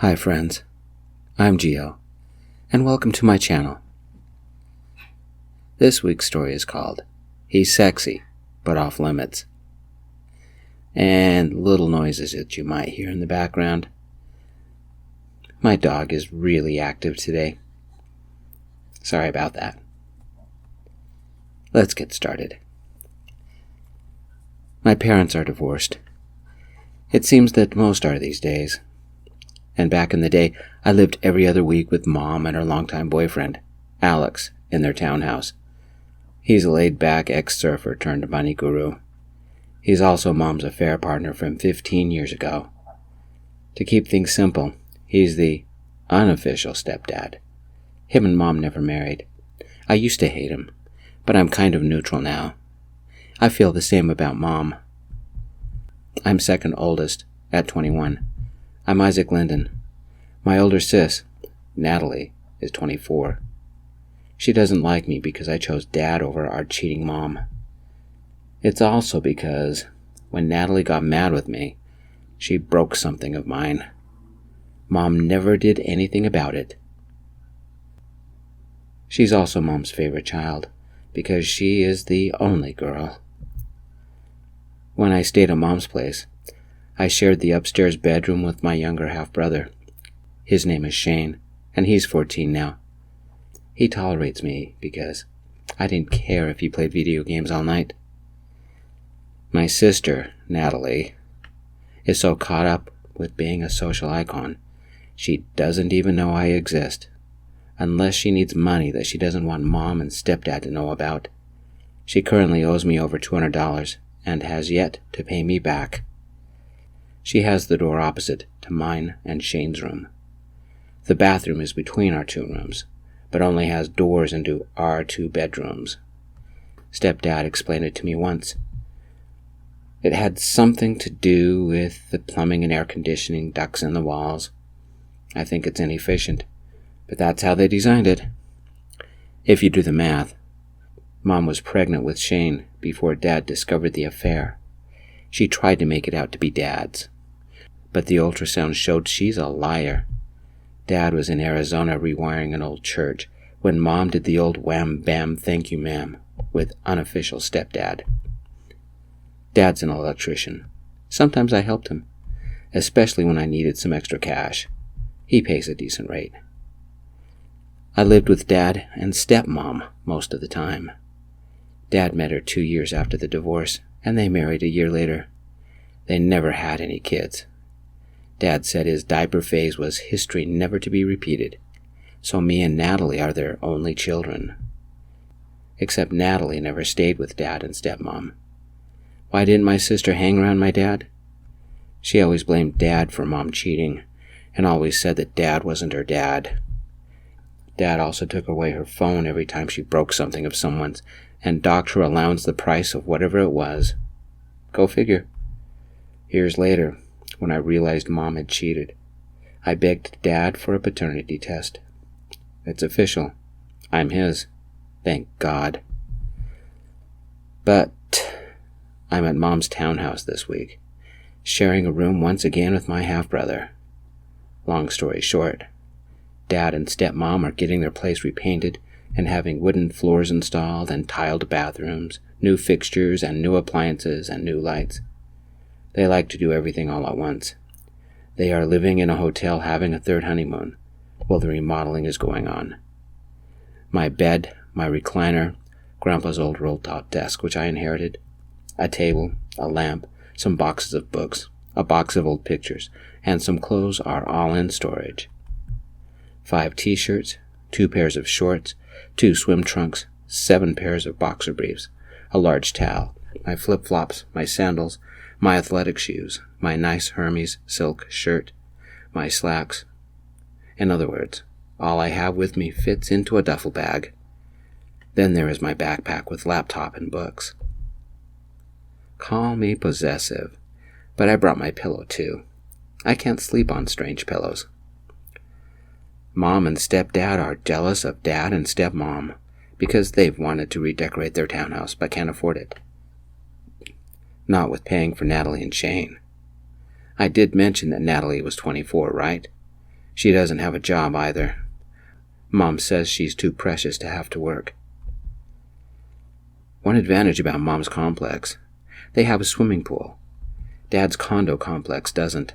Hi friends, I'm Gio, and welcome to my channel. This week's story is called He's Sexy, but Off Limits. And little noises that you might hear in the background. My dog is really active today. Sorry about that. Let's get started. My parents are divorced. It seems that most are these days. And back in the day, I lived every other week with Mom and her longtime boyfriend, Alex, in their townhouse. He's a laid-back ex-surfer turned money guru. He's also Mom's affair partner from 15 years ago. To keep things simple, he's the unofficial stepdad. Him and Mom never married. I used to hate him, but I'm kind of neutral now. I feel the same about Mom. I'm second oldest, at 21. I'm Isaac Lindon. My older sis, Natalie, is 24. She doesn't like me because I chose Dad over our cheating mom. It's also because when Natalie got mad with me, she broke something of mine. Mom never did anything about it. She's also Mom's favorite child because she is the only girl. When I stayed at Mom's place, I shared the upstairs bedroom with my younger half-brother. His name is Shane, and he's 14 now. He tolerates me because I didn't care if he played video games all night. My sister, Natalie, is so caught up with being a social icon, she doesn't even know I exist, unless she needs money that she doesn't want Mom and Stepdad to know about. She currently owes me over $200 and has yet to pay me back. She has the door opposite to mine and Shane's room. The bathroom is between our two rooms, but only has doors into our two bedrooms. Stepdad explained it to me once. It had something to do with the plumbing and air conditioning ducts in the walls. I think it's inefficient, but that's how they designed it. If you do the math, Mom was pregnant with Shane before Dad discovered the affair. She tried to make it out to be Dad's, but the ultrasound showed she's a liar. Dad was in Arizona rewiring an old church when Mom did the old wham bam thank you ma'am with unofficial stepdad. Dad's an electrician. Sometimes I helped him, especially when I needed some extra cash. He pays a decent rate. I lived with Dad and stepmom most of the time. Dad met her 2 years after the divorce, and they married a year later. They never had any kids. Dad said his diaper phase was history never to be repeated, so me and Natalie are their only children. Except Natalie never stayed with Dad and stepmom. Why didn't my sister hang around my dad? She always blamed Dad for Mom cheating, and always said that Dad wasn't her dad. Dad also took away her phone every time she broke something of someone's, and docked her allowance the price of whatever it was. Go figure. Years later, when I realized Mom had cheated, I begged Dad for a paternity test. It's official. I'm his. Thank God. But I'm at Mom's townhouse this week, sharing a room once again with my half-brother. Long story short, Dad and stepmom are getting their place repainted and having wooden floors installed and tiled bathrooms, new fixtures and new appliances and new lights. They like to do everything all at once. They are living in a hotel having a third honeymoon, while the remodeling is going on. My bed, my recliner, Grandpa's old roll-top desk which I inherited, a table, a lamp, some boxes of books, a box of old pictures, and some clothes are all in storage. 5 t-shirts, 2 pairs of shorts, 2 swim trunks, 7 pairs of boxer briefs, a large towel, my flip-flops, my sandals, my athletic shoes, my nice Hermes silk shirt, my slacks. In other words, all I have with me fits into a duffel bag. Then there is my backpack with laptop and books. Call me possessive, but I brought my pillow too. I can't sleep on strange pillows. Mom and stepdad are jealous of Dad and stepmom because they've wanted to redecorate their townhouse but can't afford it. Not with paying for Natalie and Shane. I did mention that Natalie was 24, right? She doesn't have a job either. Mom says she's too precious to have to work. One advantage about Mom's complex: they have a swimming pool. Dad's condo complex doesn't.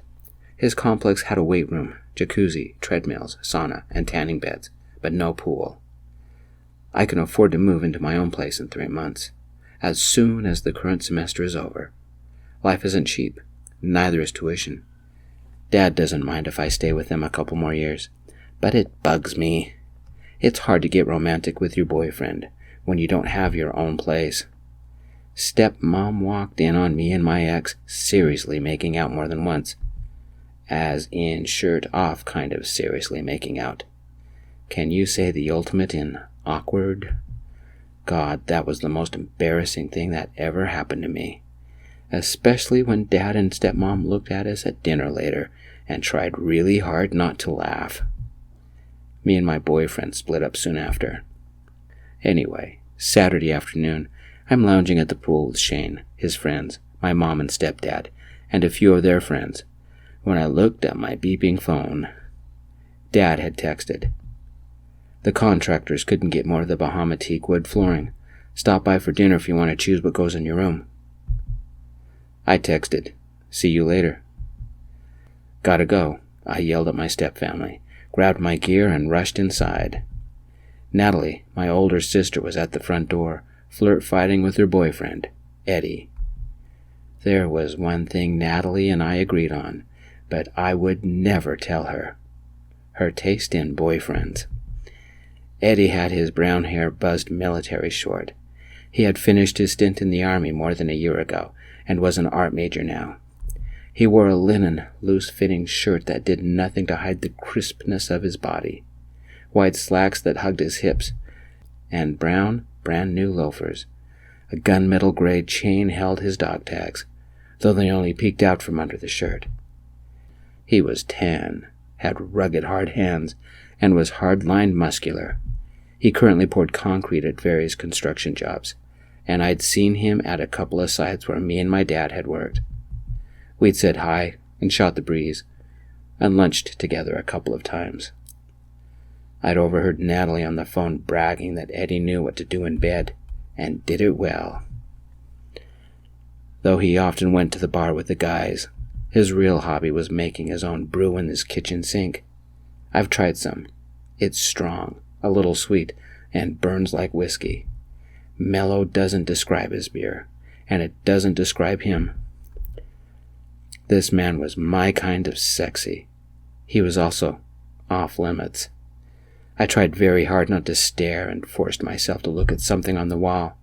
His complex had a weight room, jacuzzi, treadmills, sauna, and tanning beds, but no pool. I can afford to move into my own place in 3 months, as soon as the current semester is over. Life isn't cheap, neither is tuition. Dad doesn't mind if I stay with them a couple more years, but it bugs me. It's hard to get romantic with your boyfriend when you don't have your own place. Stepmom walked in on me and my ex seriously making out more than once. As in shirt off kind of seriously making out. Can you say the ultimate in awkward? God, that was the most embarrassing thing that ever happened to me. Especially when Dad and Stepmom looked at us at dinner later and tried really hard not to laugh. Me and my boyfriend split up soon after. Anyway, Saturday afternoon, I'm lounging at the pool with Shane, his friends, my mom and stepdad, and a few of their friends, when I looked at my beeping phone. Dad had texted. The contractors couldn't get more of the Bahama teak wood flooring. Stop by for dinner if you want to choose what goes in your room. I texted, see you later. Gotta go, I yelled at my stepfamily, grabbed my gear and rushed inside. Natalie, my older sister, was at the front door, flirt-fighting with her boyfriend, Eddie. There was one thing Natalie and I agreed on, but I would never tell her. Her taste in boyfriends. Eddie had his brown hair buzzed military short. He had finished his stint in the army more than a year ago, and was an art major now. He wore a linen, loose-fitting shirt that did nothing to hide the crispness of his body, white slacks that hugged his hips, and brown, brand-new loafers. A gunmetal gray chain held his dog tags, though they only peeked out from under the shirt. He was tan, had rugged hard hands, and was hard-lined muscular. He currently poured concrete at various construction jobs, and I'd seen him at a couple of sites where me and my dad had worked. We'd said hi and shot the breeze, and lunched together a couple of times. I'd overheard Natalie on the phone bragging that Eddie knew what to do in bed, and did it well. Though he often went to the bar with the guys, his real hobby was making his own brew in his kitchen sink. I've tried some. It's strong, a little sweet, and burns like whiskey. Mellow doesn't describe his beer, and it doesn't describe him. This man was my kind of sexy. He was also off limits. I tried very hard not to stare and forced myself to look at something on the wall.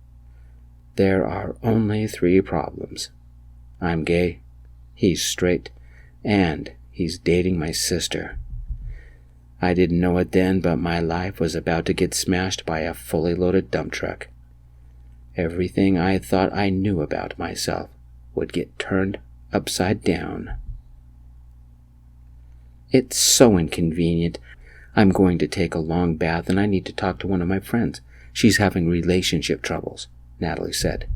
There are only 3 problems. I'm gay, he's straight, and he's dating my sister. I didn't know it then, but my life was about to get smashed by a fully loaded dump truck. Everything I thought I knew about myself would get turned upside down. It's so inconvenient. I'm going to take a long bath and I need to talk to one of my friends. She's having relationship troubles, Natalie said.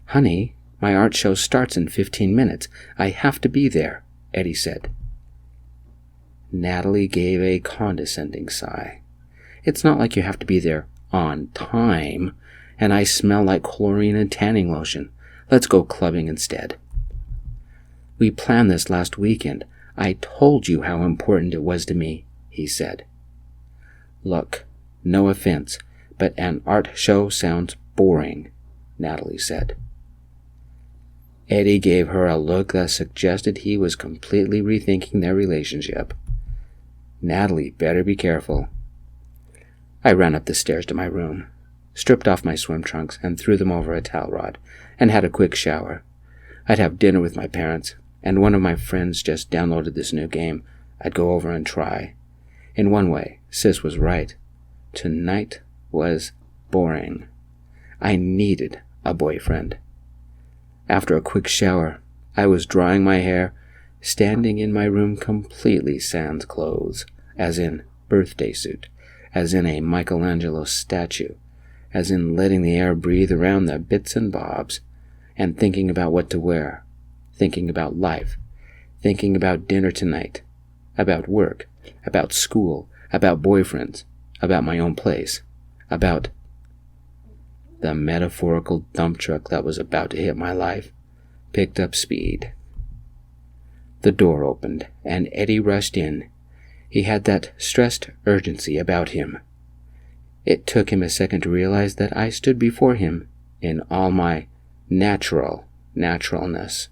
Honey, my art show starts in 15 minutes. I have to be there, Eddie said. Natalie gave a condescending sigh. It's not like you have to be there on time, and I smell like chlorine and tanning lotion. Let's go clubbing instead. We planned this last weekend. I told you how important it was to me, he said. Look, no offense, but an art show sounds boring, Natalie said. Eddie gave her a look that suggested he was completely rethinking their relationship. Natalie better be careful. I ran up the stairs to my room, stripped off my swim trunks and threw them over a towel rod, and had a quick shower. I'd have dinner with my parents, and one of my friends just downloaded this new game. I'd go over and try. In one way, Sis was right. Tonight was boring. I needed a boyfriend. After a quick shower, I was drying my hair, standing in my room completely sans clothes, as in birthday suit, as in a Michelangelo statue, as in letting the air breathe around the bits and bobs, and thinking about what to wear, thinking about life, thinking about dinner tonight, about work, about school, about boyfriends, about my own place, about the metaphorical dump truck that was about to hit my life picked up speed. The door opened, and Eddie rushed in. He had that stressed urgency about him. It took him a second to realize that I stood before him in all my naturalness.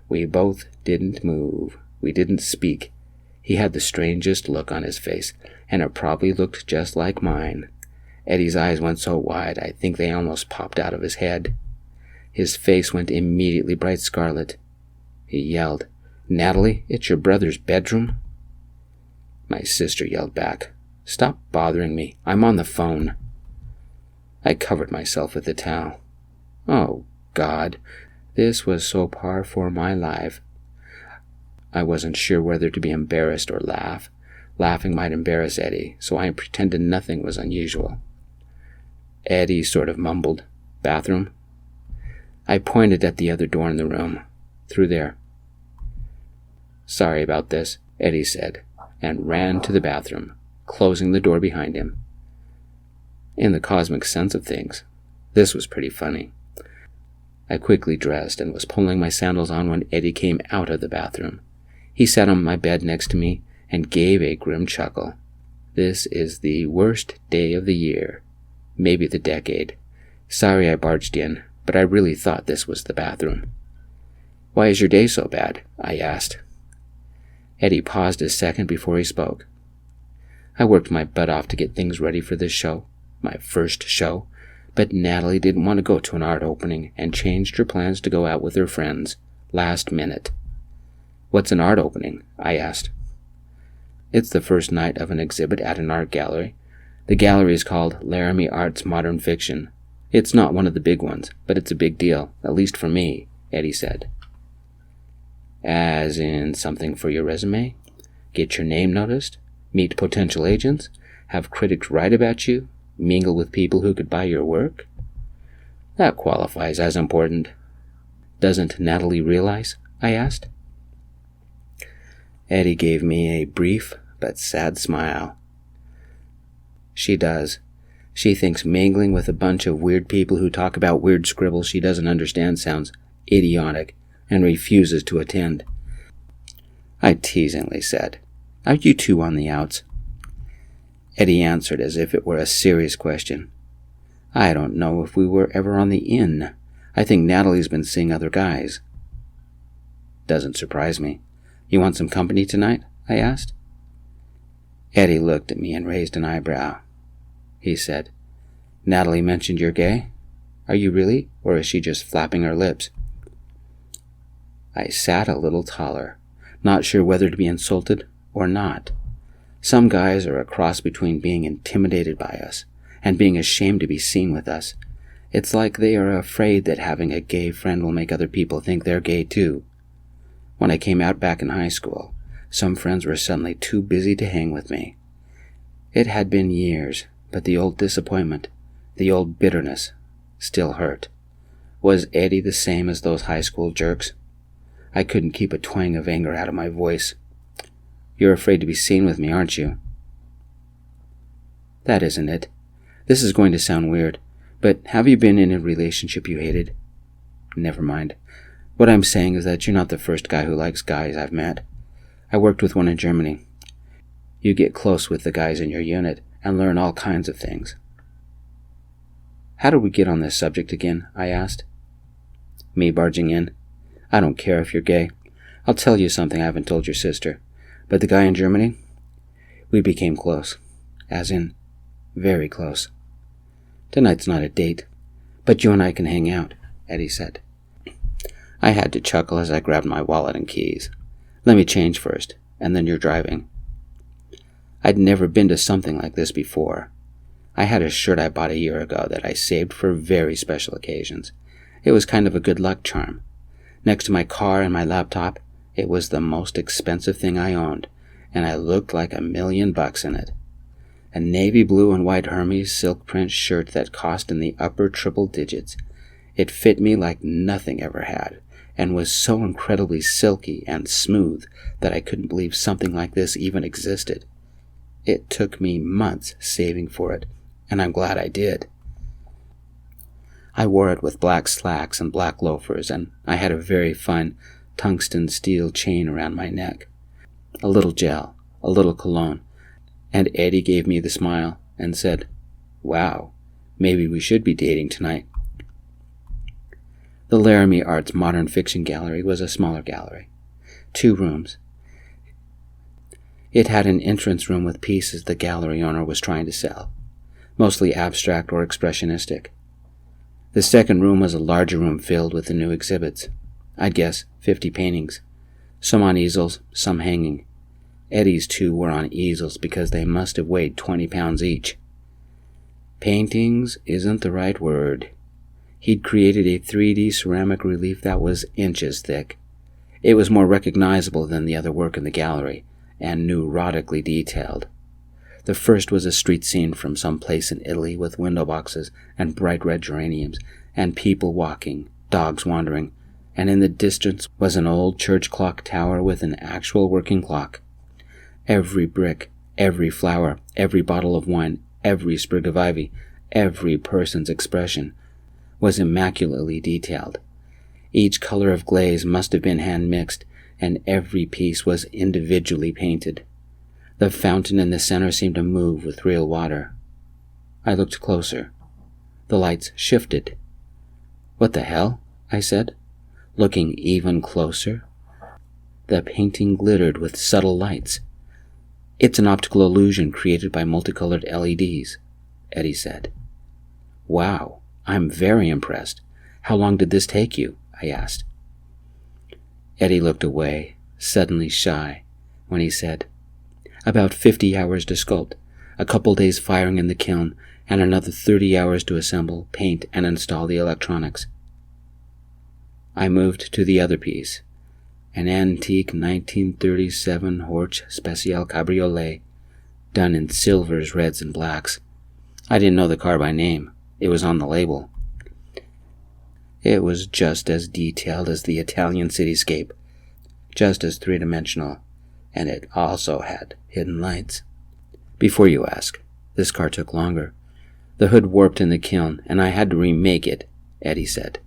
We both didn't move. We didn't speak. He had the strangest look on his face, and it probably looked just like mine. Eddie's eyes went so wide, I think they almost popped out of his head. His face went immediately bright scarlet. He yelled, "Natalie, it's your brother's bedroom?" My sister yelled back, "Stop bothering me. I'm on the phone." I covered myself with the towel. Oh, God. This was so par for my life. I wasn't sure whether to be embarrassed or laugh. Laughing might embarrass Eddie, so I pretended nothing was unusual. Eddie sort of mumbled, "Bathroom?" I pointed at the other door in the room. "Through there." "Sorry about this," Eddie said, and ran to the bathroom, closing the door behind him. In the cosmic sense of things, this was pretty funny. I quickly dressed and was pulling my sandals on when Eddie came out of the bathroom. He sat on my bed next to me and gave a grim chuckle. This is the worst day of the year, maybe the decade. Sorry I barged in, but I really thought this was the bathroom. "Why is your day so bad?" I asked. Eddie paused a second before he spoke. "I worked my butt off to get things ready for this show, my first show, but Natalie didn't want to go to an art opening and changed her plans to go out with her friends, last minute." "What's an art opening?" I asked. "It's the first night of an exhibit at an art gallery. The gallery is called Laramie Arts Modern Fiction. It's not one of the big ones, but it's a big deal, at least for me," Eddie said. "As in something for your resume? Get your name noticed? Meet potential agents? Have critics write about you? Mingle with people who could buy your work?" "That qualifies as important." "Doesn't Natalie realize?" I asked. Eddie gave me a brief but sad smile. "She does. She thinks mingling with a bunch of weird people who talk about weird scribbles she doesn't understand sounds idiotic and refuses to attend." I teasingly said, "Are you two on the outs?" Eddie answered as if it were a serious question. "I don't know if we were ever on the in. I think Natalie's been seeing other guys." "Doesn't surprise me. You want some company tonight?" I asked. Eddie looked at me and raised an eyebrow. He said, "Natalie mentioned you're gay? Are you really, or is she just flapping her lips?" I sat a little taller, not sure whether to be insulted or not. Some guys are a cross between being intimidated by us and being ashamed to be seen with us. It's like they are afraid that having a gay friend will make other people think they're gay too. When I came out back in high school, some friends were suddenly too busy to hang with me. It had been years, but the old disappointment, the old bitterness, still hurt. Was Eddie the same as those high school jerks? I couldn't keep a twang of anger out of my voice. "You're afraid to be seen with me, aren't you?" "That isn't it. This is going to sound weird, but have you been in a relationship you hated?" "Never mind. What I'm saying is that you're not the first guy who likes guys I've met. I worked with one in Germany. You get close with the guys in your unit and learn all kinds of things." "How did we get on this subject again?" I asked. "Me barging in? I don't care if you're gay. I'll tell you something I haven't told your sister. But the guy in Germany? We became close. As in, very close. Tonight's not a date, but you and I can hang out," Eddie said. I had to chuckle as I grabbed my wallet and keys. "Let me change first, and then you're driving." I'd never been to something like this before. I had a shirt I bought a year ago that I saved for very special occasions. It was kind of a good luck charm. Next to my car and my laptop, it was the most expensive thing I owned, and I looked like $1,000,000 in it. A navy blue and white Hermes silk print shirt that cost in the upper triple digits. It fit me like nothing ever had, and was so incredibly silky and smooth that I couldn't believe something like this even existed. It took me months saving for it, and I'm glad I did. I wore it with black slacks and black loafers, and I had a very fun tungsten steel chain around my neck. A little gel, a little cologne, and Eddie gave me the smile and said, "Wow, maybe we should be dating tonight." The Laramie Arts Modern Fiction Gallery was a smaller gallery. 2 rooms. It had an entrance room with pieces the gallery owner was trying to sell, mostly abstract or expressionistic. The second room was a larger room filled with the new exhibits. I'd guess 50 paintings, some on easels, some hanging. Eddie's 2 were on easels because they must have weighed 20 pounds each. Paintings isn't the right word. He'd created a 3D ceramic relief that was inches thick. It was more recognizable than the other work in the gallery, and neurotically detailed. The first was a street scene from some place in Italy with window boxes and bright red geraniums, and people walking, dogs wandering, and in the distance was an old church clock tower with an actual working clock. Every brick, every flower, every bottle of wine, every sprig of ivy, every person's expression was immaculately detailed. Each color of glaze must have been hand-mixed, and every piece was individually painted. The fountain in the center seemed to move with real water. I looked closer. The lights shifted. "What the hell?" I said, looking even closer. The painting glittered with subtle lights. "It's an optical illusion created by multicolored LEDs," Eddie said. "Wow, I'm very impressed. How long did this take you?" I asked. Eddie looked away, suddenly shy, when he said, "About 50 hours to sculpt, a couple days firing in the kiln, and another 30 hours to assemble, paint, and install the electronics." I moved to the other piece, an antique 1937 Horch Special Cabriolet, done in silvers, reds, and blacks. I didn't know the car by name. It was on the label. It was just as detailed as the Italian cityscape, just as three-dimensional, and it also had hidden lights. Before you ask, this car took longer. The hood warped in the kiln, and I had to remake it, Eddie said.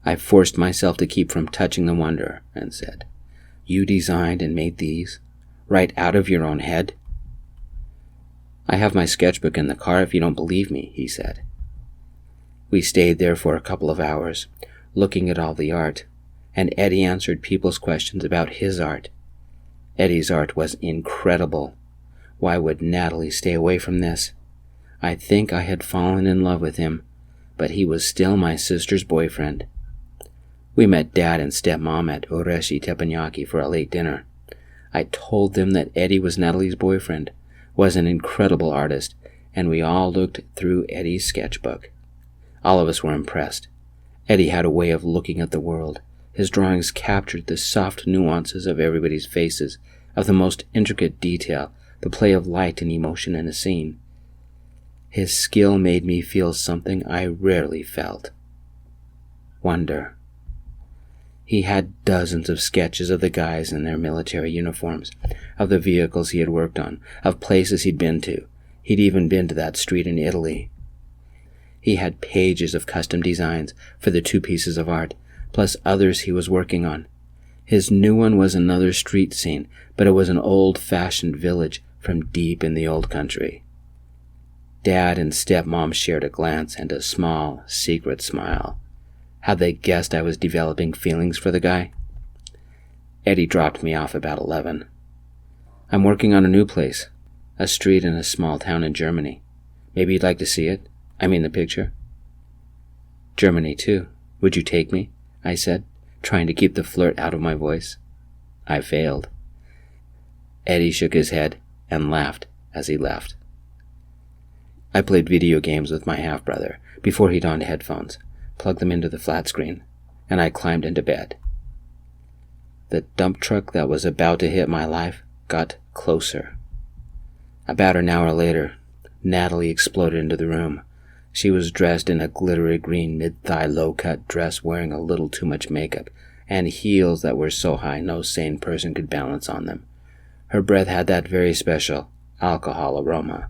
I forced myself to keep from touching the wonder, and said, "You designed and made these? Right out of your own head?" "I have my sketchbook in the car if you don't believe me," he said. We stayed there for a couple of hours, looking at all the art, and Eddie answered people's questions about his art. Eddie's art was incredible. Why would Natalie stay away from this? I think I had fallen in love with him, but he was still my sister's boyfriend. We met Dad and Stepmom at Oreshi Teppanyaki for a late dinner. I told them that Eddie was Natalie's boyfriend, was an incredible artist, and we all looked through Eddie's sketchbook. All of us were impressed. Eddie had a way of looking at the world. His drawings captured the soft nuances of everybody's faces, of the most intricate detail, the play of light and emotion in a scene. His skill made me feel something I rarely felt. Wonder. He had dozens of sketches of the guys in their military uniforms, of the vehicles he had worked on, of places he'd been to. He'd even been to that street in Italy. He had pages of custom designs for the 2 pieces of art, plus others he was working on. His new one was another street scene, but it was an old-fashioned village from deep in the old country. Dad and Stepmom shared a glance and a small, secret smile. Had they guessed I was developing feelings for the guy? Eddie dropped me off about 11. "I'm working on a new place, a street in a small town in Germany. Maybe you'd like to see it? I mean the picture." "Germany, too. Would you take me?" I said, trying to keep the flirt out of my voice. I failed. Eddie shook his head and laughed as he left. I played video games with my half-brother before he donned headphones, plugged them into the flat screen, and I climbed into bed. The dump truck that was about to hit my life got closer. About an hour later, Natalie exploded into the room. She was dressed in a glittery green mid-thigh low-cut dress wearing a little too much makeup, and heels that were so high no sane person could balance on them. Her breath had that very special alcohol aroma.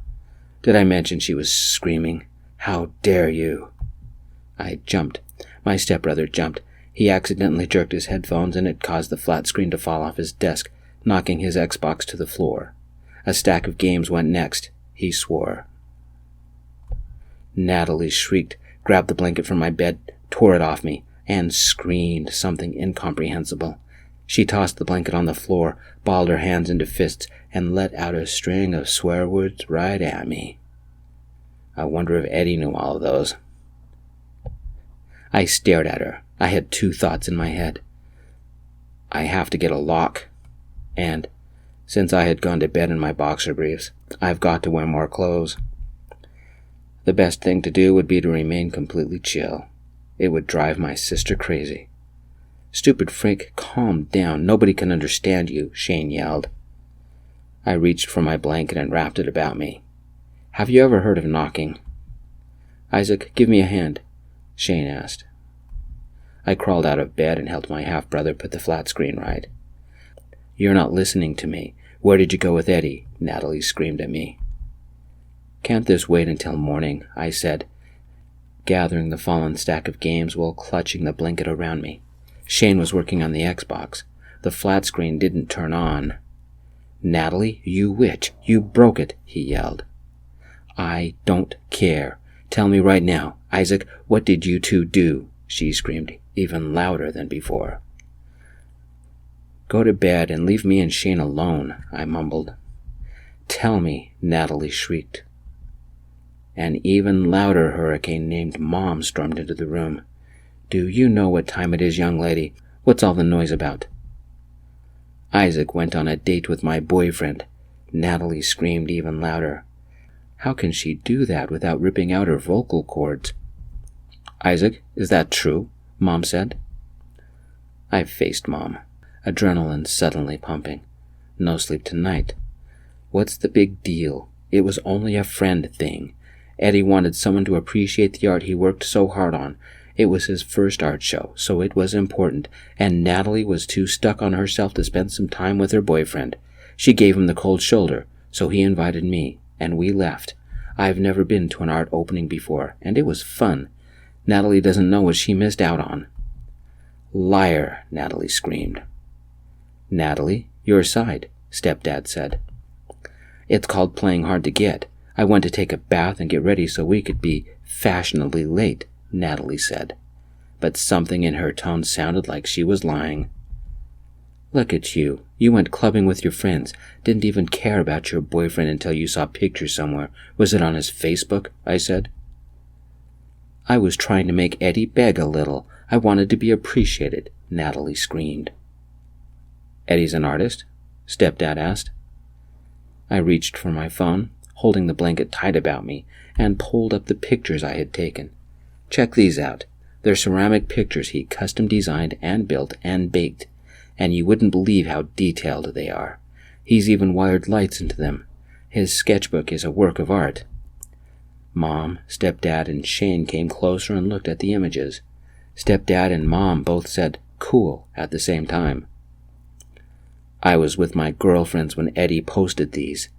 Did I mention she was screaming, "How dare you?" I jumped. My stepbrother jumped. He accidentally jerked his headphones and it caused the flat screen to fall off his desk, knocking his Xbox to the floor. A stack of games went next. He swore. Natalie shrieked, grabbed the blanket from my bed, tore it off me, and screamed something incomprehensible. She tossed the blanket on the floor, balled her hands into fists, and let out a string of swear words right at me. I wonder if Eddie knew all of those. I stared at her. I had two thoughts in my head. I have to get a lock. And, since I had gone to bed in my boxer briefs, I've got to wear more clothes. The best thing to do would be to remain completely chill. It would drive my sister crazy. "Stupid freak, calm down. Nobody can understand you," Shane yelled. I reached for my blanket and wrapped it about me. "Have you ever heard of knocking?" "Isaac, give me a hand," Shane asked. I crawled out of bed and helped my half-brother put the flat screen right. "You're not listening to me. Where did you go with Eddie?" Natalie screamed at me. "Can't this wait until morning?" I said, gathering the fallen stack of games while clutching the blanket around me. Shane was working on the Xbox. The flat screen didn't turn on. "Natalie, you witch! You broke it!" he yelled. "I don't care. Tell me right now, Isaac, what did you two do?" she screamed, even louder than before. "Go to bed and leave me and Shane alone," I mumbled. "Tell me," Natalie shrieked. An even louder hurricane named Mom stormed into the room. "Do you know what time it is, young lady? What's all the noise about?" "Isaac went on a date with my boyfriend," Natalie screamed even louder. How can she do that without ripping out her vocal cords? "Isaac, is that true?" Mom said. I faced Mom, adrenaline suddenly pumping. No sleep tonight. What's the big deal? It was only a friend thing. Eddie wanted someone to appreciate the art he worked so hard on. It was his first art show, so it was important, and Natalie was too stuck on herself to spend some time with her boyfriend. She gave him the cold shoulder, so he invited me, and we left. I've never been to an art opening before, and it was fun. Natalie doesn't know what she missed out on. "Liar," Natalie screamed. "Natalie, your side," Stepdad said. "It's called playing hard to get. I went to take a bath and get ready so we could be fashionably late," Natalie said. But something in her tone sounded like she was lying. "Look at you. You went clubbing with your friends. Didn't even care about your boyfriend until you saw pictures somewhere. Was it on his Facebook?" I said. "I was trying to make Eddie beg a little. I wanted to be appreciated," Natalie screamed. "Eddie's an artist?" Stepdad asked. I reached for my phone, holding the blanket tight about me, and pulled up the pictures I had taken. "Check these out. They're ceramic pictures he custom designed and built and baked, and you wouldn't believe how detailed they are. He's even wired lights into them. His sketchbook is a work of art." Mom, Stepdad, and Shane came closer and looked at the images. Stepdad and Mom both said, "Cool," at the same time. "I was with my girlfriends when Eddie posted these."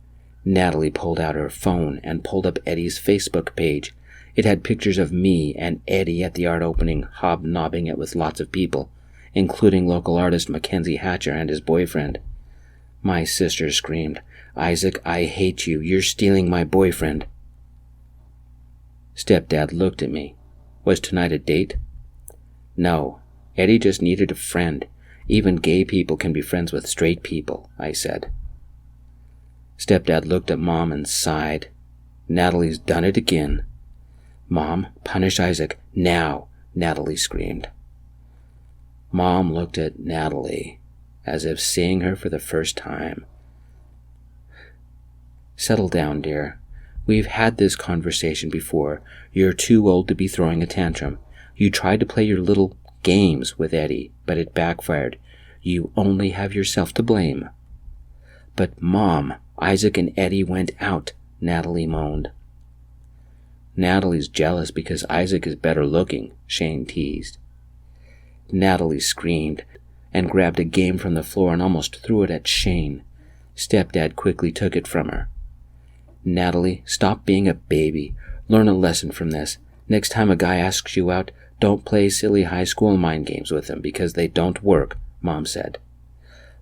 Natalie pulled out her phone and pulled up Eddie's Facebook page. It had pictures of me and Eddie at the art opening, hobnobbing it with lots of people, including local artist Mackenzie Hatcher and his boyfriend. My sister screamed, "Isaac, I hate you. You're stealing my boyfriend." Stepdad looked at me. "Was tonight a date?" "No. Eddie just needed a friend. Even gay people can be friends with straight people," I said. Stepdad looked at Mom and sighed. "Natalie's done it again." "Mom, punish Isaac, now," Natalie screamed. Mom looked at Natalie, as if seeing her for the first time. "Settle down, dear. We've had this conversation before. You're too old to be throwing a tantrum. You tried to play your little games with Eddie, but it backfired. You only have yourself to blame." "But Mom, Isaac and Eddie went out," Natalie moaned. Natalie's jealous because Isaac is better looking, Shane teased. Natalie screamed and grabbed a game from the floor and almost threw it at Shane. Stepdad quickly took it from her. Natalie, stop being a baby. Learn a lesson from this. Next time a guy asks you out, don't play silly high school mind games with him because they don't work, Mom said.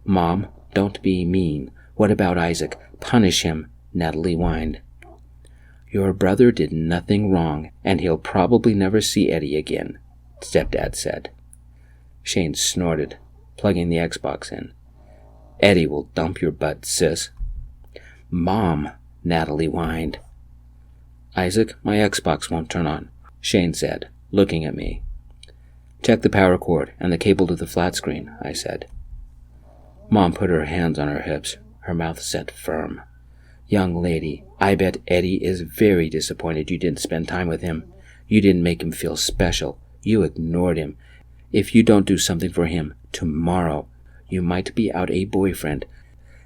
Mom, don't be mean. What about Isaac? Punish him, Natalie whined. Your brother did nothing wrong, and he'll probably never see Eddie again, Stepdad said. Shane snorted, plugging the Xbox in. Eddie will dump your butt, sis. Mom, Natalie whined. Isaac, my Xbox won't turn on, Shane said, looking at me. Check the power cord and the cable to the flat screen, I said. Mom put her hands on her hips, her mouth set firm. Young lady, I bet Eddie is very disappointed you didn't spend time with him. You didn't make him feel special. You ignored him. If you don't do something for him tomorrow, you might be out a boyfriend,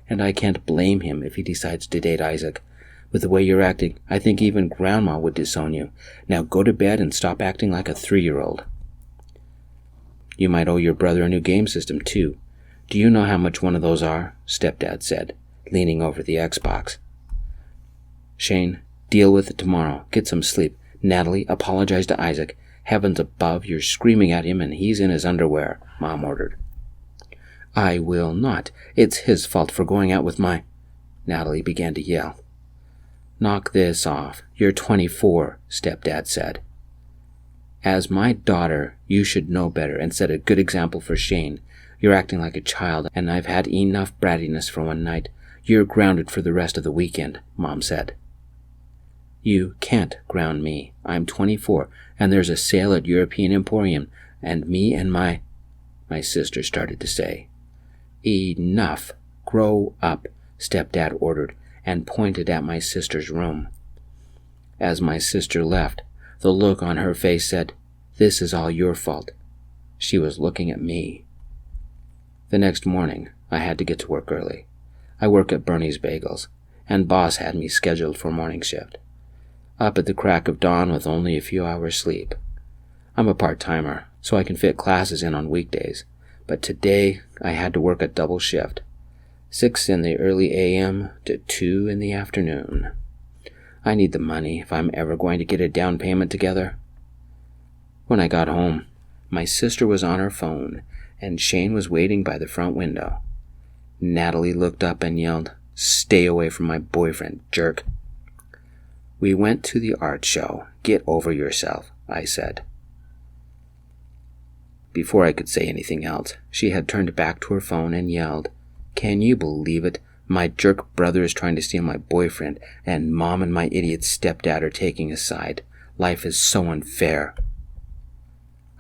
and I can't blame him if he decides to date Isaac. With the way you're acting, I think even Grandma would disown you. Now go to bed and stop acting like a 3-year-old. You might owe your brother a new game system, too. Do you know how much one of those are? Stepdad said, leaning over the Xbox. Shane, deal with it tomorrow. Get some sleep. Natalie, apologize to Isaac. Heavens above, you're screaming at him and he's in his underwear, Mom ordered. I will not. It's his fault for going out with my... Natalie began to yell. Knock this off. You're 24, Stepdad said. As my daughter, you should know better and set a good example for Shane. You're acting like a child, and I've had enough brattiness for one night. You're grounded for the rest of the weekend, Mom said. You can't ground me. I'm 24, and there's a sale at European Emporium, and me and my sister started to say. Enough. Grow up, Stepdad ordered, and pointed at my sister's room. As my sister left, the look on her face said, This is all your fault. She was looking at me. The next morning, I had to get to work early. I work at Bernie's Bagels, and Boss had me scheduled for morning shift. Up at the crack of dawn with only a few hours sleep. I'm a part-timer, so I can fit classes in on weekdays, but today I had to work a double shift. 6 in the early a.m. to 2 in the afternoon. I need the money if I'm ever going to get a down payment together. When I got home, my sister was on her phone, and Shane was waiting by the front window. Natalie looked up and yelled, Stay away from my boyfriend, jerk. We went to the art show. Get over yourself, I said. Before I could say anything else, she had turned back to her phone and yelled, Can you believe it? My jerk brother is trying to steal my boyfriend, and Mom and my idiot stepdad are taking his side. Life is so unfair.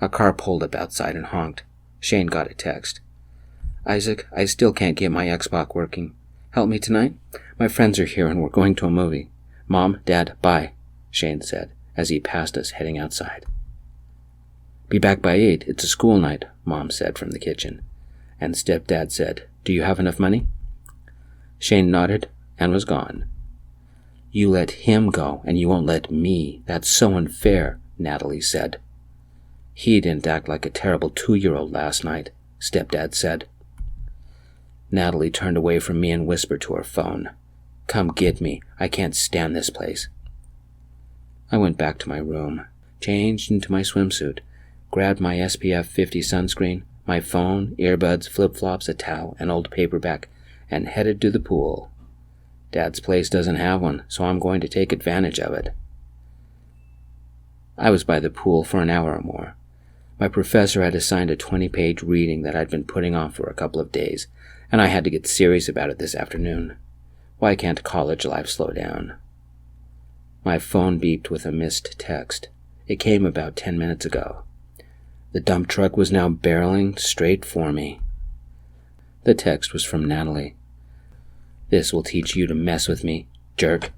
A car pulled up outside and honked. Shane got a text. Isaac, I still can't get my Xbox working. Help me tonight? My friends are here and we're going to a movie. Mom, Dad, bye, Shane said as he passed us heading outside. Be back by 8. It's a school night, Mom said from the kitchen. And Stepdad said, Do you have enough money? Shane nodded and was gone. You let him go and you won't let me. That's so unfair, Natalie said. He didn't act like a terrible 2-year-old last night, Stepdad said. Natalie turned away from me and whispered to her phone. Come get me. I can't stand this place. I went back to my room, changed into my swimsuit, grabbed my SPF 50 sunscreen, my phone, earbuds, flip-flops, a towel, and old paperback, and headed to the pool. Dad's place doesn't have one, so I'm going to take advantage of it. I was by the pool for an hour or more. My professor had assigned a 20-page reading that I'd been putting off for a couple of days, and I had to get serious about it this afternoon. Why can't college life slow down? My phone beeped with a missed text. It came about 10 minutes ago. The dump truck was now barreling straight for me. The text was from Natalie. This will teach you to mess with me, jerk.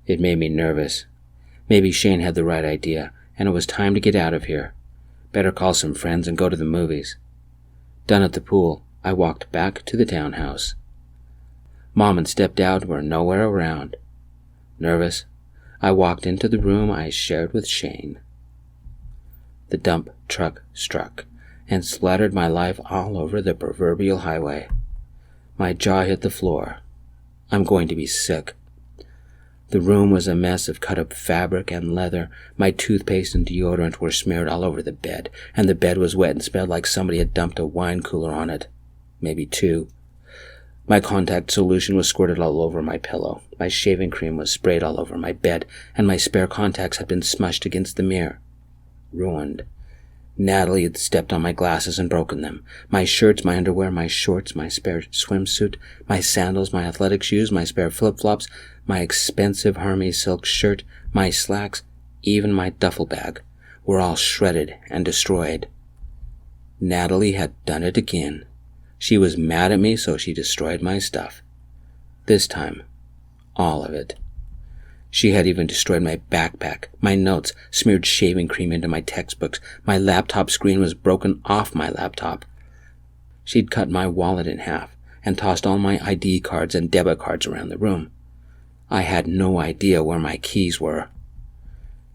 It made me nervous. Maybe Shane had the right idea, and it was time to get out of here. Better call some friends and go to the movies. Done at the pool, I walked back to the townhouse. Mom and Stepdad were nowhere around. Nervous, I walked into the room I shared with Shane. The dump truck struck and splattered my life all over the proverbial highway. My jaw hit the floor. I'm going to be sick. The room was a mess of cut-up fabric and leather. My toothpaste and deodorant were smeared all over the bed, and the bed was wet and smelled like somebody had dumped a wine cooler on it. Maybe two. My contact solution was squirted all over my pillow. My shaving cream was sprayed all over my bed, and my spare contacts had been smushed against the mirror. Ruined. Natalie had stepped on my glasses and broken them. My shirts, my underwear, my shorts, my spare swimsuit, my sandals, my athletic shoes, my spare flip-flops, my expensive Hermes silk shirt, my slacks, even my duffel bag, were all shredded and destroyed. Natalie had done it again. She was mad at me, so she destroyed my stuff. This time, all of it. She had even destroyed my backpack, my notes, smeared shaving cream into my textbooks. My laptop screen was broken off my laptop. She'd cut my wallet in half and tossed all my ID cards and debit cards around the room. I had no idea where my keys were.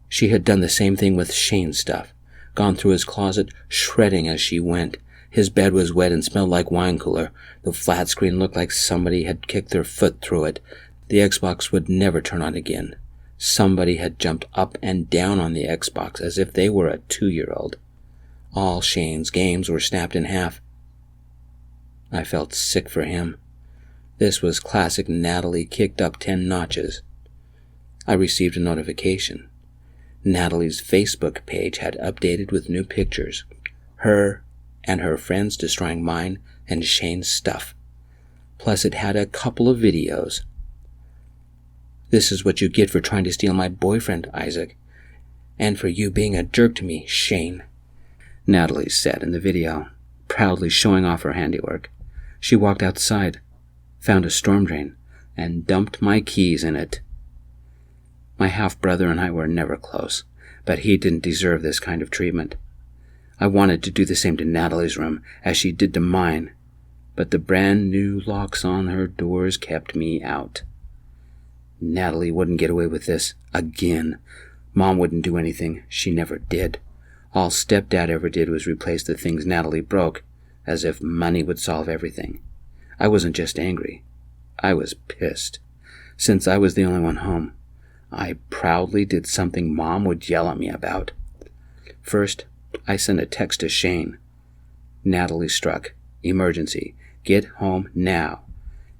She had done the same thing with Shane's stuff, gone through his closet, shredding as she went. His bed was wet and smelled like wine cooler. The flat screen looked like somebody had kicked their foot through it. The Xbox would never turn on again. Somebody had jumped up and down on the Xbox as if they were a 2-year-old. All Shane's games were snapped in half. I felt sick for him. This was classic Natalie kicked up 10 notches. I received a notification. Natalie's Facebook page had updated with new pictures. Her and her friends destroying mine and Shane's stuff. Plus it had a couple of videos. "This is what you get for trying to steal my boyfriend, Isaac. And for you being a jerk to me, Shane," Natalie said in the video, proudly showing off her handiwork. She walked outside, found a storm drain, and dumped my keys in it. My half-brother and I were never close, but he didn't deserve this kind of treatment. I wanted to do the same to Natalie's room as she did to mine, but the brand new locks on her doors kept me out. Natalie wouldn't get away with this again. Mom wouldn't do anything. She never did. All Stepdad ever did was replace the things Natalie broke, as if money would solve everything. I wasn't just angry. I was pissed. Since I was the only one home, I proudly did something Mom would yell at me about. First, I sent a text to Shane. Natalie struck. Emergency. Get home now.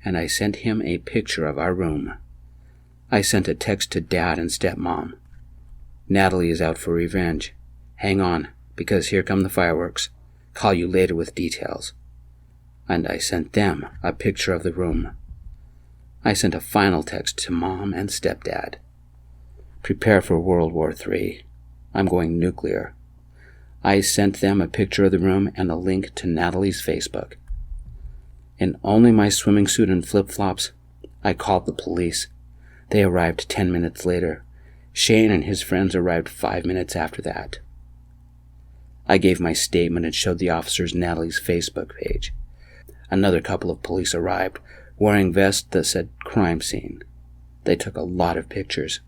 And I sent him a picture of our room. I sent a text to Dad and Stepmom. Natalie is out for revenge. Hang on, because here come the fireworks. Call you later with details. And I sent them a picture of the room. I sent a final text to Mom and Stepdad. Prepare for World War III. I'm going nuclear. I sent them a picture of the room and a link to Natalie's Facebook. In only my swimming suit and flip-flops, I called the police. They arrived 10 minutes later. Shane and his friends arrived 5 minutes after that. I gave my statement and showed the officers Natalie's Facebook page. Another couple of police arrived, wearing vests that said crime scene. They took a lot of pictures.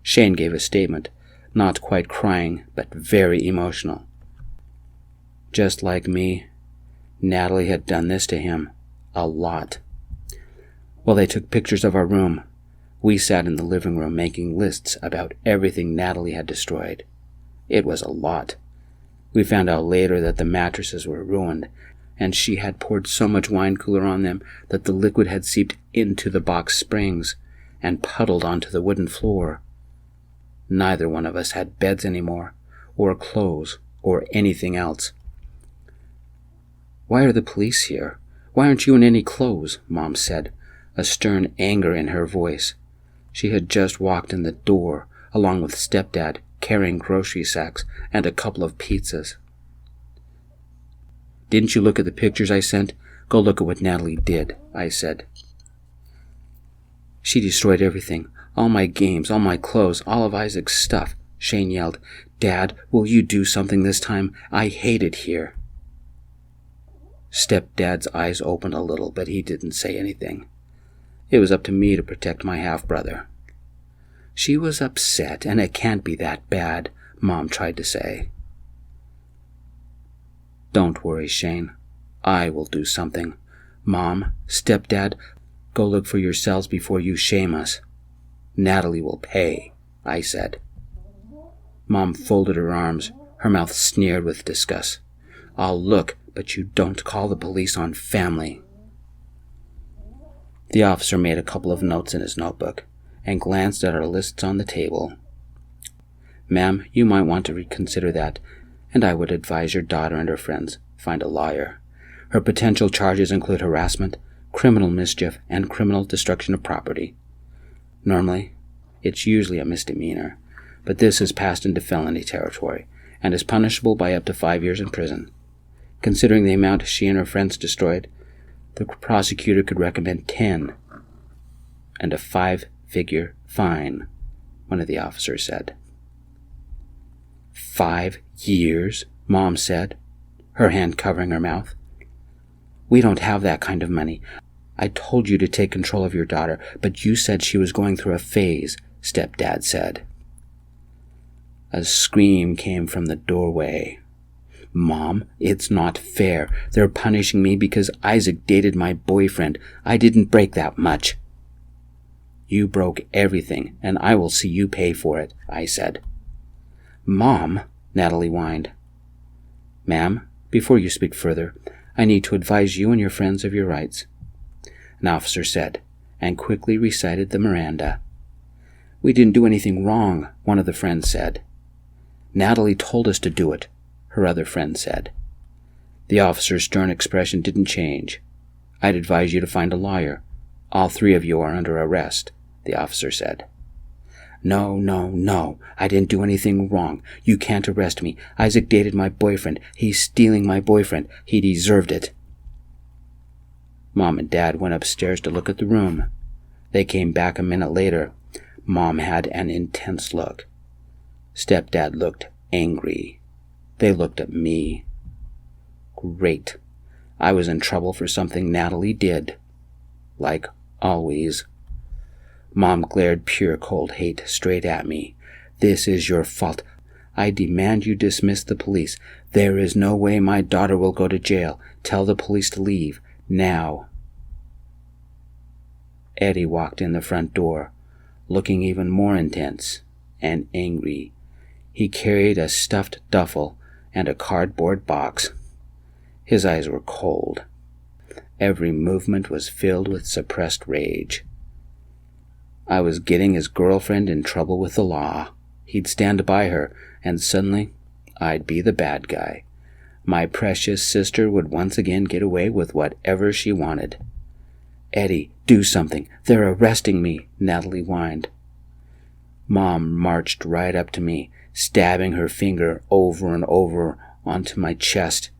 Shane gave a statement, not quite crying, but very emotional. Just like me, Natalie had done this to him a lot. While they took pictures of our room, we sat in the living room making lists about everything Natalie had destroyed. It was a lot. We found out later that the mattresses were ruined, and she had poured so much wine cooler on them that the liquid had seeped into the box springs and puddled onto the wooden floor. Neither one of us had beds anymore, or clothes, or anything else. "Why are the police here? Why aren't you in any clothes?" Mom said, a stern anger in her voice. She had just walked in the door, along with Stepdad, carrying grocery sacks and a couple of pizzas. "Didn't you look at the pictures I sent? Go look at what Natalie did," I said. "She destroyed everything. All my games, all my clothes, all of Isaac's stuff," Shane yelled. "Dad, will you do something this time? I hate it here." Stepdad's eyes opened a little, but he didn't say anything. It was up to me to protect my half-brother. She was upset, and it can't be that bad, Mom tried to say. Don't worry, Shane. I will do something. Mom, Stepdad, go look for yourselves before you shame us. Natalie will pay, I said. Mom folded her arms, her mouth sneered with disgust. I'll look, but you don't call the police on family. The officer made a couple of notes in his notebook and glanced at our lists on the table. Ma'am, you might want to reconsider that, and I would advise your daughter and her friends find a lawyer. Her potential charges include harassment, criminal mischief, and criminal destruction of property. Normally, it's usually a misdemeanor, but this has passed into felony territory and is punishable by up to 5 years in prison. Considering the amount she and her friends destroyed, the prosecutor could recommend 10 and a 5-figure fine, one of the officers said. 5 years, Mom said, her hand covering her mouth. We don't have that kind of money. I told you to take control of your daughter, but you said she was going through a phase, Stepdad said. A scream came from the doorway. Mom, it's not fair. They're punishing me because Isaac dated my boyfriend. I didn't break that much. You broke everything, and I will see you pay for it, I said. Mom, Natalie whined. Ma'am, before you speak further, I need to advise you and your friends of your rights, an officer said, and quickly recited the Miranda. We didn't do anything wrong, one of the friends said. Natalie told us to do it, her other friend said. The officer's stern expression didn't change. I'd advise you to find a lawyer. All 3 of you are under arrest, the officer said. No, I didn't do anything wrong. You can't arrest me. Isaac dated my boyfriend. He's stealing my boyfriend. He deserved it. Mom and Dad went upstairs to look at the room. They came back a minute later. Mom had an intense look. Stepdad looked angry. They looked at me. Great. I was in trouble for something Natalie did. Like always. Mom glared pure cold hate straight at me. This is your fault. I demand you dismiss the police. There is no way my daughter will go to jail. Tell the police to leave. Now. Eddie walked in the front door, looking even more intense and angry. He carried a stuffed duffel and a cardboard box. His eyes were cold. Every movement was filled with suppressed rage. I was getting his girlfriend in trouble with the law. He'd stand by her, and suddenly I'd be the bad guy. My precious sister would once again get away with whatever she wanted. Eddie, do something. They're arresting me, Natalie whined. Mom marched right up to me, stabbing her finger over and over onto my chest,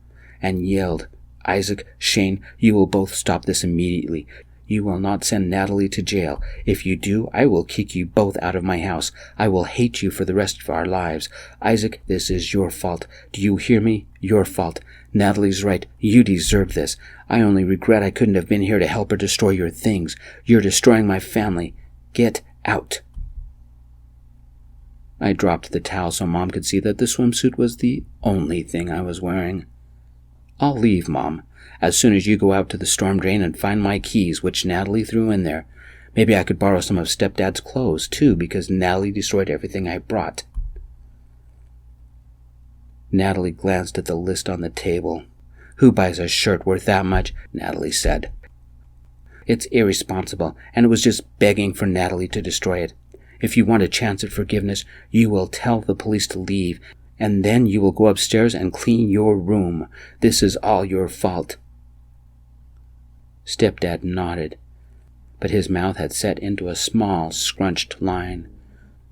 and yelled, Isaac, Shane, you will both stop this immediately. You will not send Natalie to jail. If you do, I will kick you both out of my house. I will hate you for the rest of our lives. Isaac, this is your fault. Do you hear me? Your fault. Natalie's right. You deserve this. I only regret I couldn't have been here to help her destroy your things. You're destroying my family. Get out. I dropped the towel so Mom could see that the swimsuit was the only thing I was wearing. I'll leave, Mom, as soon as you go out to the storm drain and find my keys, which Natalie threw in there. Maybe I could borrow some of Stepdad's clothes, too, because Natalie destroyed everything I brought. Natalie glanced at the list on the table. Who buys a shirt worth that much? Natalie said. It's irresponsible, and it was just begging for Natalie to destroy it. If you want a chance at forgiveness, you will tell the police to leave, and then you will go upstairs and clean your room. This is all your fault. Stepdad nodded, but his mouth had set into a small, scrunched line.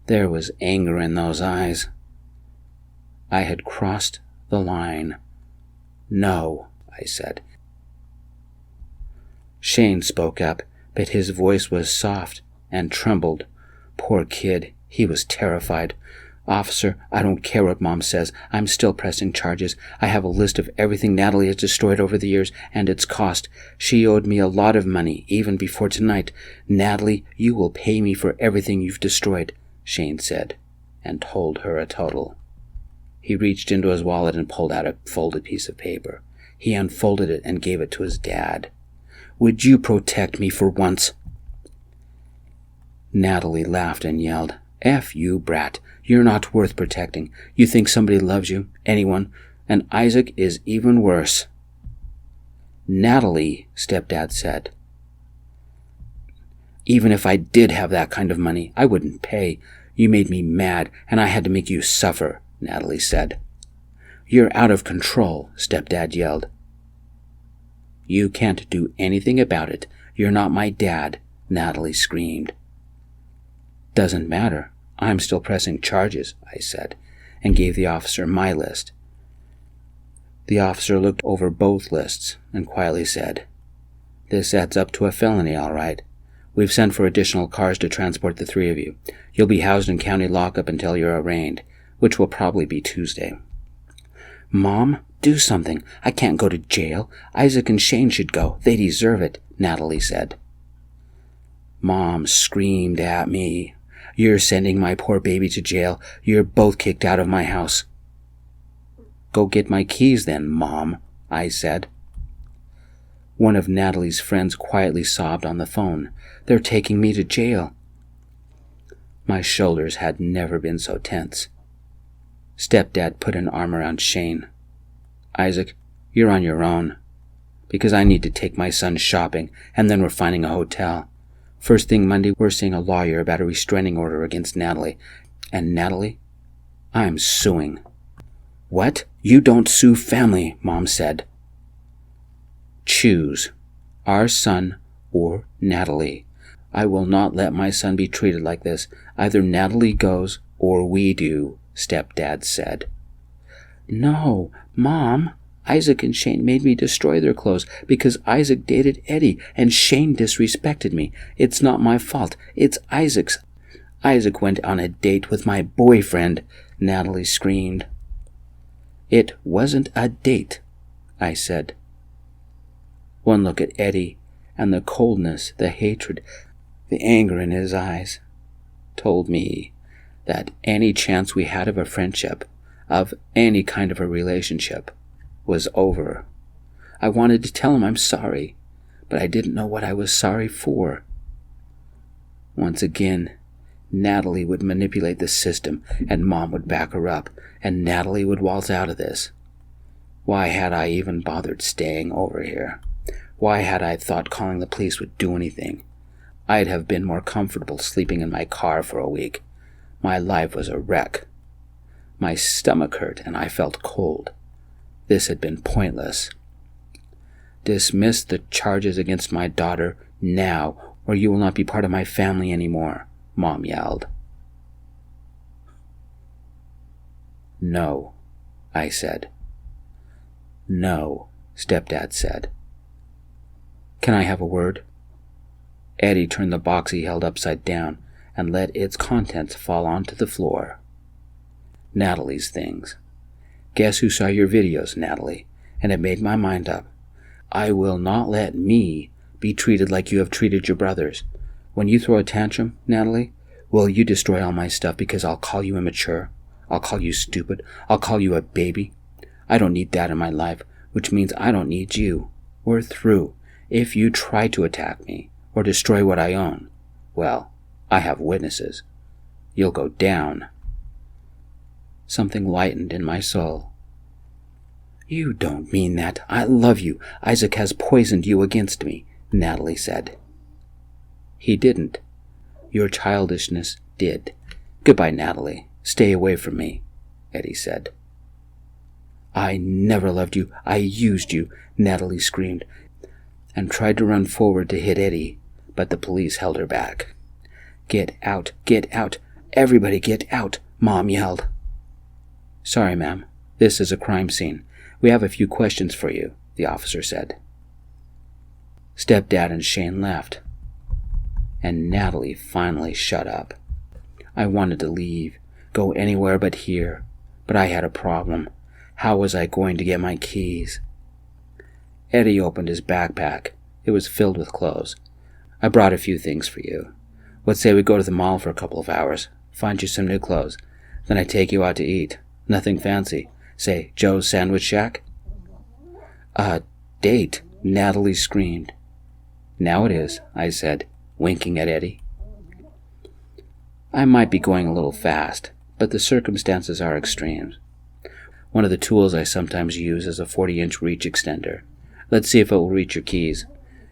There was anger in those eyes. I had crossed the line. No, I said. Shane spoke up, but his voice was soft and trembled. Poor kid, he was terrified. Officer, I don't care what Mom says. I'm still pressing charges. I have a list of everything Natalie has destroyed over the years and its cost. She owed me a lot of money, even before tonight. Natalie, you will pay me for everything you've destroyed. Shane said, and told her a total. He reached into his wallet and pulled out a folded piece of paper. He unfolded it and gave it to his dad. "Would you protect me for once?" Natalie laughed and yelled, "F you, brat. You're not worth protecting. You think somebody loves you? Anyone? And Isaac is even worse." "Natalie," Stepdad said. "Even if I did have that kind of money, I wouldn't pay. You made me mad, and I had to make you suffer," Natalie said. "You're out of control," Stepdad yelled. "You can't do anything about it. You're not my dad," Natalie screamed. "Doesn't matter. I'm still pressing charges," I said, and gave the officer my list. The officer looked over both lists and quietly said, "This adds up to a felony, all right. We've sent for additional cars to transport the three of you. You'll be housed in county lockup until you're arraigned, which will probably be Tuesday." "Mom, do something. I can't go to jail. Isaac and Shane should go. They deserve it," Natalie said. Mom screamed at me, "You're sending my poor baby to jail. You're both kicked out of my house." "Go get my keys then, Mom," I said. One of Natalie's friends quietly sobbed on the phone. "They're taking me to jail." My shoulders had never been so tense. Stepdad put an arm around Shane. "Isaac, you're on your own. Because I need to take my son shopping, and then we're finding a hotel. First thing Monday, we're seeing a lawyer about a restraining order against Natalie. And Natalie, I'm suing." "What? You don't sue family," Mom said. "Choose. Our son or Natalie. I will not let my son be treated like this. Either Natalie goes or we do," Stepdad said. "No, Mom. Isaac and Shane made me destroy their clothes because Isaac dated Eddie and Shane disrespected me. It's not my fault. It's Isaac's. Isaac went on a date with my boyfriend," Natalie screamed. "It wasn't a date," I said. One look at Eddie and the coldness, the hatred, the anger in his eyes told me that any chance we had of a friendship, of any kind of a relationship, was over. I wanted to tell him I'm sorry, but I didn't know what I was sorry for. Once again, Natalie would manipulate the system, and Mom would back her up, and Natalie would waltz out of this. Why had I even bothered staying over here? Why had I thought calling the police would do anything? I'd have been more comfortable sleeping in my car for a week. My life was a wreck. My stomach hurt, and I felt cold. This had been pointless. "Dismiss the charges against my daughter now, or you will not be part of my family anymore," Mom yelled. "No," I said. "No," Stepdad said. "Can I have a word?" Eddie turned the box he held upside down and let its contents fall onto the floor. "Natalie's things. Guess who saw your videos, Natalie? And it made my mind up. I will not let me be treated like you have treated your brothers. When you throw a tantrum, Natalie, will you destroy all my stuff because I'll call you immature? I'll call you stupid. I'll call you a baby. I don't need that in my life, which means I don't need you. We're through. If you try to attack me or destroy what I own, well, I have witnesses. You'll go down." Something lightened in my soul. "You don't mean that. I love you. Isaac has poisoned you against me," Natalie said. "He didn't. Your childishness did. Goodbye, Natalie. Stay away from me," Eddie said. "I never loved you. I used you," Natalie screamed, and tried to run forward to hit Eddie, but the police held her back. "Get out, get out, everybody get out," Mom yelled. "Sorry, ma'am. This is a crime scene. We have a few questions for you," the officer said. Stepdad and Shane left, and Natalie finally shut up. I wanted to leave, go anywhere but here, but I had a problem. How was I going to get my keys? Eddie opened his backpack. It was filled with clothes. "I brought a few things for you. What say we go to the mall for a couple of hours? find you some new clothes. Then I take you out to eat. Nothing fancy. Say, Joe's Sandwich Shack? Date, Natalie screamed. Now it is, I said, winking at Eddie. I might be going a little fast, but the circumstances are extremes. One of the tools I sometimes use is a 40-inch reach extender. Let's see if it will reach your keys.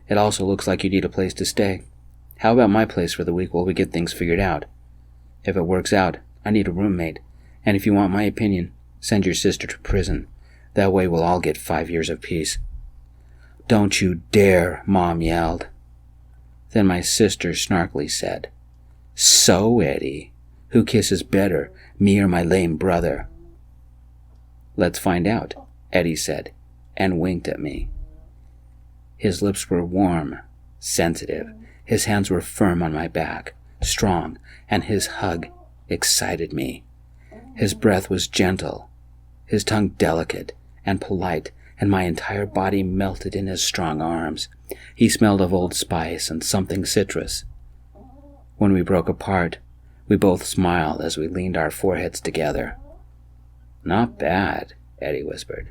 It also looks like you need a place to stay. How about my place for the week while we get things figured out? If it works out, I need a roommate, and if you want my opinion, send your sister to prison. That way we'll all get 5 years of peace. Don't you dare, Mom yelled. Then my sister snarkily said, So, Eddie, who kisses better, me or my lame brother? Let's find out, Eddie said, and winked at me. His lips were warm, sensitive. His hands were firm on my back, strong, and his hug excited me. His breath was gentle, his tongue delicate and polite, and my entire body melted in his strong arms. He smelled of Old Spice and something citrus. When we broke apart, we both smiled as we leaned our foreheads together. Not bad, Eddie whispered.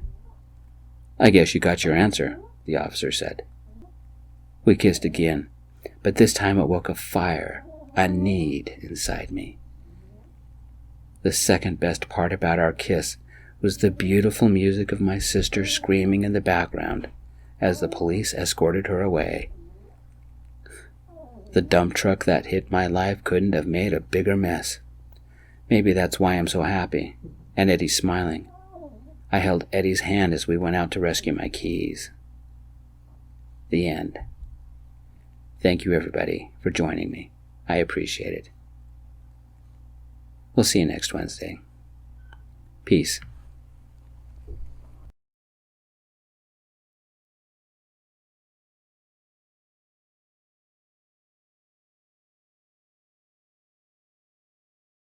I guess you got your answer, the officer said. We kissed again, but this time it woke a fire, a need inside me. The second best part about our kiss was the beautiful music of my sister screaming in the background as the police escorted her away. The dump truck that hit my life couldn't have made a bigger mess. Maybe that's why I'm so happy, and Eddie's smiling. I held Eddie's hand as we went out to rescue my keys. The end. Thank you, everybody, for joining me. I appreciate it. We'll see you next Wednesday. Peace.